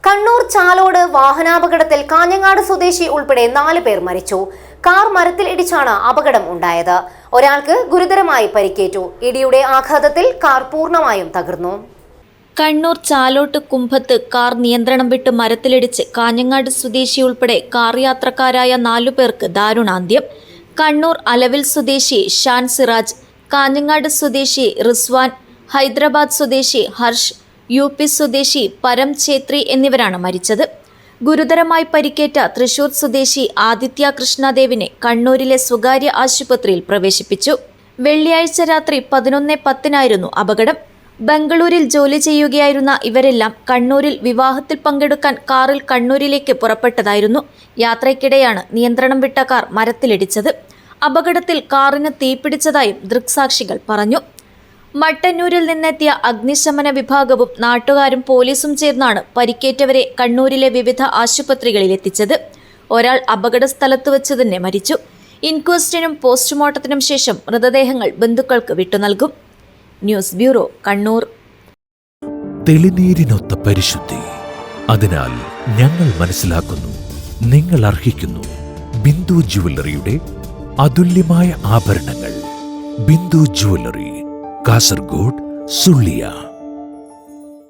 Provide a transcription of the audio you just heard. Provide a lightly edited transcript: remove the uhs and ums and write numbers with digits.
കണ്ണൂർ ചാലോട് വാഹനാപകടത്തിൽ കാഞ്ഞങ്ങാട് സ്വദേശി ഉൾപ്പെടെ 4 പേർ മരിച്ചു. കാർ മരത്തിൽ ഇടിച്ചാണ് അപകടം ഉണ്ടായത്. ഒരാൾക്ക് ഗുരുതരമായി പരിക്കേറ്റു. ഇടിയുടെ ആഘാതത്തിൽ കാർ പൂർണ്ണമായും തകർന്നു. കണ്ണൂർ ചാലോട്ട് കുമ്പത്ത് കാർ നിയന്ത്രണം വിട്ട് മരത്തിലിടിച്ച് കാഞ്ഞങ്ങാട് സ്വദേശി ഉൾപ്പെടെ കാർ യാത്രക്കാരായ 4 പേർക്ക് ദാരുണാന്ത്യം. കണ്ണൂർ അലവിൽ സ്വദേശി ഷാൻ സിറാജ്, കാഞ്ഞങ്ങാട് സ്വദേശി റിസ്വാൻ, ഹൈദരാബാദ് സ്വദേശി ഹർഷ്, UP സ്വദേശി പരം ഛേത്രി എന്നിവരാണ് മരിച്ചത്. ഗുരുതരമായി പരിക്കേറ്റ തൃശൂർ സ്വദേശി ആദിത്യ കൃഷ്ണദേവിനെ കണ്ണൂരിലെ സ്വകാര്യ ആശുപത്രിയിൽ പ്രവേശിപ്പിച്ചു. വെള്ളിയാഴ്ച രാത്രി 11:10 അപകടം. ബംഗളൂരിൽ ജോലി ചെയ്യുകയായിരുന്ന ഇവരെല്ലാം കണ്ണൂരിൽ വിവാഹത്തിൽ പങ്കെടുക്കാൻ കാറിൽ കണ്ണൂരിലേക്ക് പുറപ്പെട്ടതായിരുന്നു. യാത്രയ്ക്കിടെയാണ് നിയന്ത്രണം വിട്ട കാർ മരത്തിലിടിച്ചത്. അപകടത്തിൽ കാറിന് തീപിടിച്ചതായും ദൃക്സാക്ഷികൾ പറഞ്ഞു. മട്ടന്നൂരിൽ നിന്നെത്തിയ അഗ്നിശമന വിഭാഗവും നാട്ടുകാരും പോലീസും ചേർന്നാണ് പരിക്കേറ്റവരെ കണ്ണൂരിലെ വിവിധ ആശുപത്രികളിൽ എത്തിച്ചത്. ഒരാൾ അപകട സ്ഥലത്ത് വെച്ച് തന്നെ മരിച്ചു. ഇൻക്വസ്റ്റിനും പോസ്റ്റ്മോർട്ടത്തിനും ശേഷം മൃതദേഹങ്ങൾ ബന്ധുക്കൾക്ക് വിട്ടുനൽകും. News bureau, Kannur. തെളിനീരിനൊത്ത പരിശുദ്ധി. അതിനാൽ ഞങ്ങൾ മനസ്സിലാക്കുന്നു, നിങ്ങൾ അർഹിക്കുന്നു ബിന്ദു ജുവല്ലറിയുടെ അതുല്യമായ ആഭരണങ്ങൾ. ബിന്ദു ജുവല്ലറി, കാസർഗോഡ്, സുള്ളിയ.